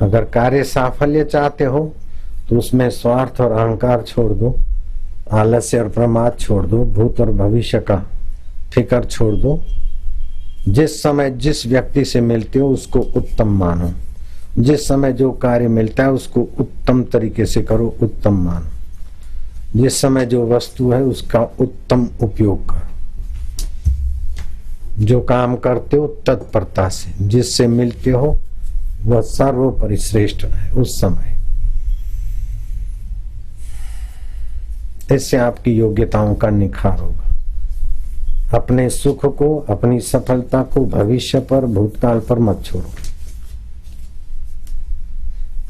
अगर कार्य साफल्य चाहते हो तो उसमें स्वार्थ और अहंकार छोड़ दो, आलस्य और प्रमाद छोड़ दो, भूत और भविष्य का फिक्र छोड़ दो। जिस समय जिस व्यक्ति से मिलते हो उसको उत्तम मानो, जिस समय जो कार्य मिलता है उसको उत्तम तरीके से करो, उत्तम मानो। जिस समय जो वस्तु है उसका उत्तम उपयोग करो। जो काम करते हो तत्परता से, जिससे मिलते हो वह सर्वोपरि श्रेष्ठ है उस समय। इससे आपकी योग्यताओं का निखार होगा। अपने सुख को, अपनी सफलता को भविष्य पर, भूतकाल पर मत छोड़ो।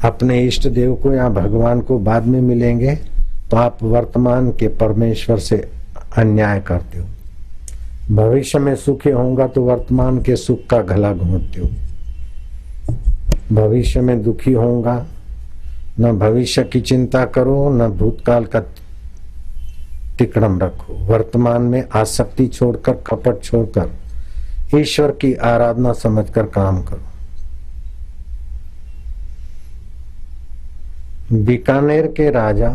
अपने इष्ट देव को या भगवान को बाद में मिलेंगे तो आप वर्तमान के परमेश्वर से अन्याय करते हो। भविष्य में सुखी होगा तो वर्तमान के सुख का गला घोंटते हो। भविष्य में दुखी होगा, न भविष्य की चिंता करो, न भूतकाल का तिकड़म रखो। वर्तमान में आसक्ति छोड़कर, कपट छोड़कर ईश्वर की आराधना समझकर काम करो। बीकानेर के राजा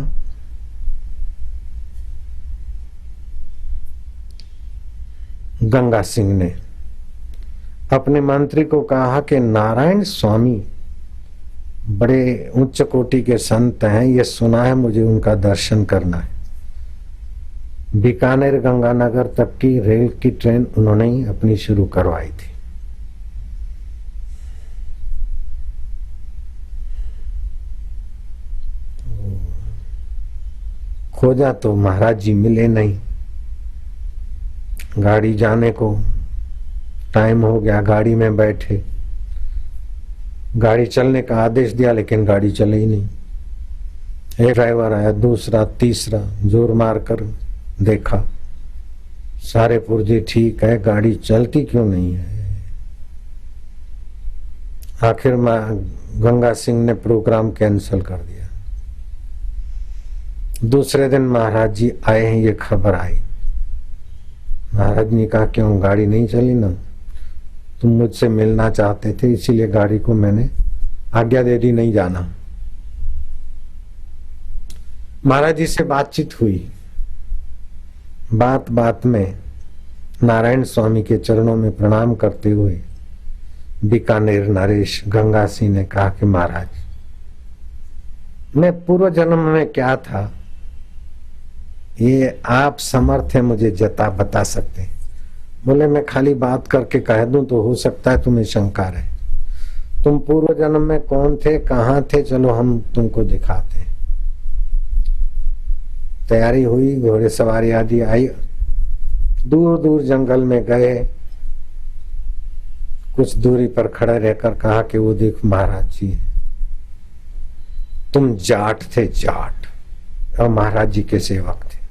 गंगा सिंह ने अपने मंत्री को कहा कि नारायण स्वामी बड़े उच्च कोटि के संत हैं, ये सुना है, मुझे उनका दर्शन करना है। बीकानेर गंगानगर तक की रेल की ट्रेन उन्होंने ही अपनी शुरू करवाई थी। खोजा तो महाराज जी मिले नहीं। गाड़ी जाने को टाइम हो गया, गाड़ी में बैठे, गाड़ी चलने का आदेश दिया लेकिन गाड़ी चले ही नहीं। एक ड्राइवर आया, दूसरा, तीसरा, जोर मारकर देखा, सारे पुर्जे ठीक है, गाड़ी चलती क्यों नहीं है। आखिर गंगा सिंह ने प्रोग्राम कैंसिल कर दिया। दूसरे दिन महाराज जी आए हैं, ये खबर आई। महाराज ने कहा क्यों, गाड़ी नहीं चली ना, तुम मुझसे मिलना चाहते थे इसीलिए गाड़ी को मैंने आज्ञा दे दी, नहीं जाना। महाराज जी से बातचीत हुई। बात बात में नारायण स्वामी के चरणों में प्रणाम करते हुए बीकानेर नरेश गंगा सिंह ने कहा कि महाराज, मैं पूर्व जन्म में क्या था ये आप समर्थ है मुझे बता सकते हैं। बोले मैं खाली बात करके कह दूं तो हो सकता है तुम्हें शंका रहे। तुम पूर्व जन्म में कौन थे, कहाँ थे, चलो हम तुमको दिखाते हैं। तैयारी हुई, घोड़े सवारी आदि आई, दूर दूर जंगल में गए। कुछ दूरी पर खड़े रहकर कहा कि वो देख महाराज जी, तुम जाट थे, जाट, और महाराज जी के सेवक थे।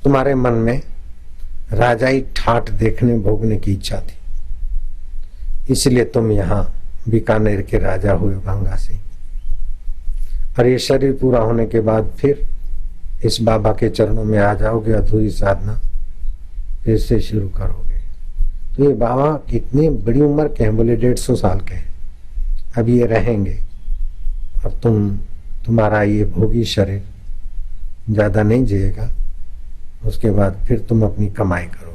तुम्हारे मन में राजाई ठाठ देखने भोगने की इच्छा थी, इसलिए तुम यहाँ बीकानेर के राजा हुए गंगा सिंह। और ये शरीर पूरा होने के बाद फिर इस बाबा के चरणों में आ जाओगे, अधूरी साधना फिर से शुरू करोगे। तो ये बाबा कितनी बड़ी उम्र के हैं, बोले 150 साल के हैं, अब ये रहेंगे और तुम्हारा ये भोगी शरीर ज्यादा नहीं जिएगा, उसके बाद फिर तुम अपनी कमाई करोगे।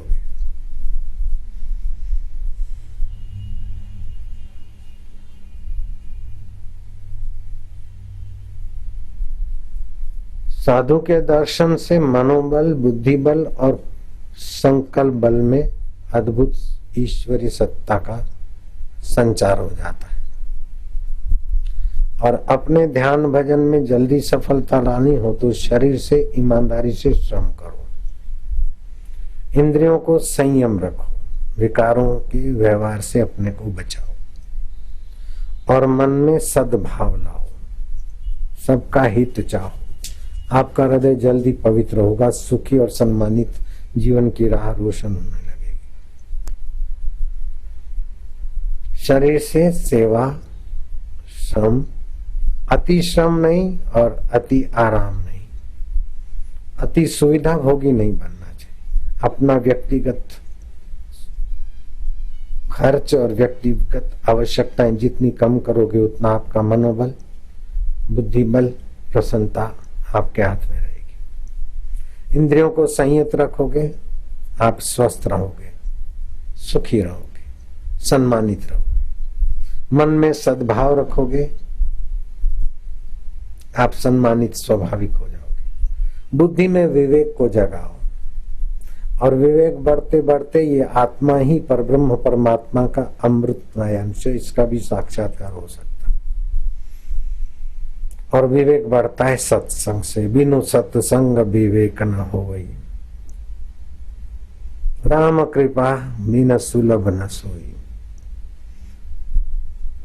साधु के दर्शन से मनोबल, बुद्धिबल और संकल्प बल में अद्भुत ईश्वरी सत्ता का संचार हो जाता है। और अपने ध्यान भजन में जल्दी सफलता लानी हो तो शरीर से ईमानदारी से श्रम करो, इंद्रियों को संयम रखो, विकारों के व्यवहार से अपने को बचाओ और मन में सद्भाव लाओ, सबका हित चाहो। आपका हृदय जल्दी पवित्र होगा, सुखी और सम्मानित जीवन की राह रोशन होने लगेगी। शरीर से सेवा, श्रम, अति श्रम नहीं और अति आराम नहीं, अति सुविधा भोगी नहीं बनना चाहिए। अपना व्यक्तिगत खर्च और व्यक्तिगत आवश्यकताएं जितनी कम करोगे उतना आपका मनोबल, बुद्धिबल, प्रसन्नता आपके हाथ में रहेगी। इंद्रियों को संयत रखोगे, आप स्वस्थ रहोगे, सुखी रहोगे, सम्मानित रहोगे। मन में सद्भाव रखोगे, आप सम्मानित स्वाभाविक हो जाओगे। बुद्धि में विवेक को जगाओ, और विवेक बढ़ते बढ़ते ये आत्मा ही परब्रह्म परमात्मा का अमृतमय अंश, इसका भी साक्षात्कार हो सकता है। और विवेक बढ़ता है सत्संग से, बिनु सत्संग विवेक न होई, राम कृपा बिन सुलभ न सोई।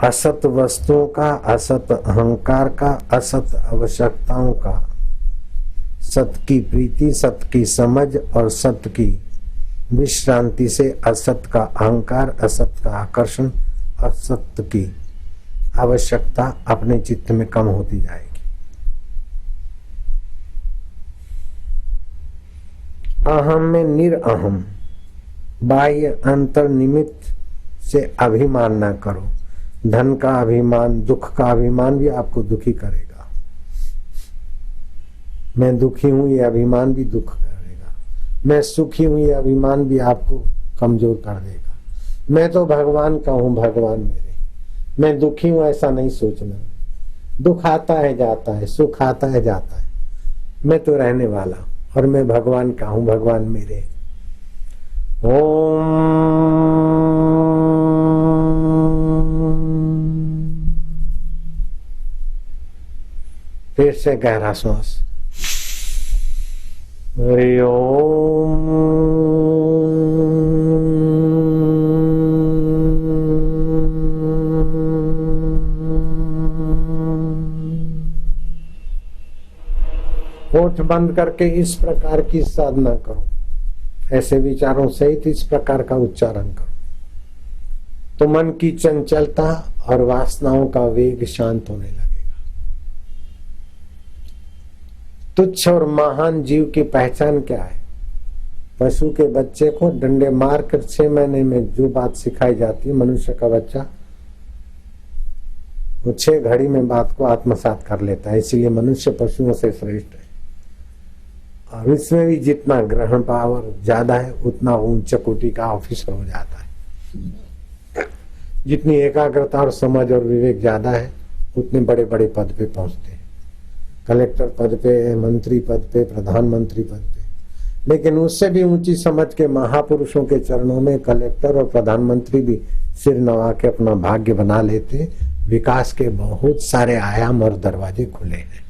असत वस्तुओं का, असत अहंकार का, असत आवश्यकताओं का, सत की प्रीति, सत की समझ और सत की विश्रांति से असत का अहंकार, असत का आकर्षण, असत की आवश्यकता अपने चित्त में कम होती जाएगी। अहम में निरअहम, बाह्य अंतर निमित्त से अभिमान न करो। धन का अभिमान, दुख का अभिमान भी आपको दुखी करेगा। मैं दुखी हूं ये अभिमान भी दुख करेगा। मैं सुखी हूं ये अभिमान भी आपको कमजोर कर देगा। मैं तो भगवान का हूं, भगवान मेरे। मैं दुखी हूं ऐसा नहीं सोचना। दुख आता है जाता है, सुख आता है जाता है, मैं तो रहने वाला और मैं भगवान का हूं, भगवान मेरे। ओम फिर से गहरा श्वास। हरि ओम। होठ बंद करके इस प्रकार की साधना करो, ऐसे विचारों सहित इस प्रकार का उच्चारण करो, तो मन की चंचलता और वासनाओं का वेग शांत होने लगेगा। तुच्छ और महान जीव की पहचान क्या है? पशु के बच्चे को डंडे मारकर 6 महीने में जो बात सिखाई जाती है, मनुष्य का बच्चा वो 6 घड़ी में बात को आत्मसात कर लेता है। इसीलिए मनुष्य पशुओं से श्रेष्ठ है। और इसमें भी जितना ग्रहण पावर ज्यादा है उतना उच्च कोटि का ऑफिसर हो जाता है। जितनी एकाग्रता और समझ और विवेक ज्यादा है उतने बड़े बड़े पद पे पहुंचते हैं, कलेक्टर पद पे, मंत्री पद पे, प्रधानमंत्री पद पे। लेकिन उससे भी ऊंची समझ के महापुरुषों के चरणों में कलेक्टर और प्रधानमंत्री भी सिर नवा के अपना भाग्य बना लेते। विकास के बहुत सारे आयाम और दरवाजे खुले हैं।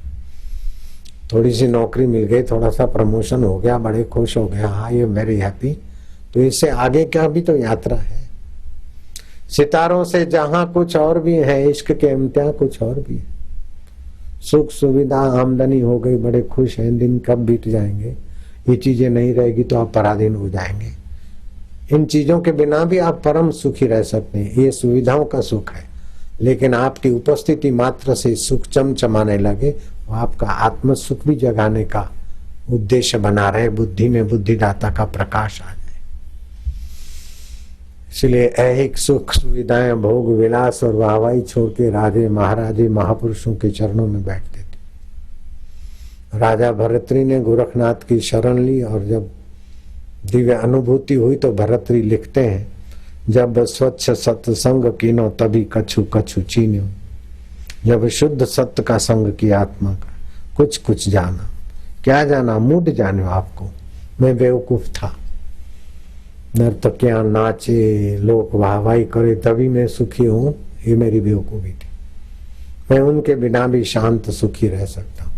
थोड़ी सी नौकरी मिल गई, थोड़ा सा प्रमोशन हो गया, बड़े खुश हो गए, हाँ ये वेरी हैप्पी। तो इससे आगे क्या भी तो यात्रा है। सितारों से जहां कुछ और भी है, इश्क के इम्तिहान कुछ और भी है। सुख सुविधा आमदनी हो गई, बड़े खुश हैं, दिन कब बीत जाएंगे। ये चीजें नहीं रहेगी तो आप पराधीन हो जाएंगे। इन चीजों के बिना भी आप परम सुखी रह सकते हैं। ये सुविधाओं का सुख है, लेकिन आपकी उपस्थिति मात्र से सुख चमचमाने लगे, वो आपका आत्म सुख भी जगाने का उद्देश्य बना रहे। बुद्धि में बुद्धिदाता का प्रकाश आ जाए। इसलिए ऐहिक सुख सुविधाएं, भोग विलास और वाहवाही छोड़ के राजे महाराजे महापुरुषों के चरणों में बैठते थे। राजा भरतरी ने गोरखनाथ की शरण ली और जब दिव्य अनुभूति हुई तो भरतरी लिखते हैं, जब स्वच्छ सत्संग कीनो तभी कछु कछु चीन्यो। जब शुद्ध सत्य का संग किया आत्मा का, कुछ कुछ जाना। क्या जाना? मूड जाने आपको। मैं बेवकूफ था, नर्तकियां नाचे, लोग वाहवाही करे तभी मैं सुखी हूं, ये मेरी बेवकूफी थी। मैं उनके बिना भी शांत सुखी रह सकता हूँ।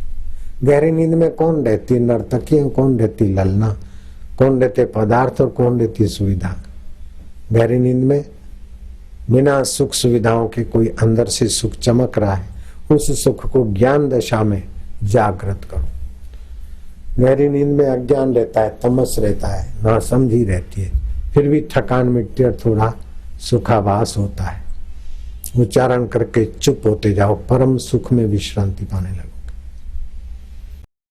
गहरी नींद में कौन रहती? नर्तकियां, कौन रहती? ललना, कौन रहते? पदार्थ, और कौन रहती? सुविधा। गहरी नींद में बिना सुख सुविधाओं के कोई अंदर से सुख चमक रहा है, उस सुख को ज्ञान दशा में जागृत करो। गहरी नींद में अज्ञान रहता है, तमस रहता है, नासमझी रहती है, फिर भी थकान मिटती और थोड़ा सुखाभास होता है। उच्चारण करके चुप होते जाओ, परम सुख में विश्रांति पाने लगो।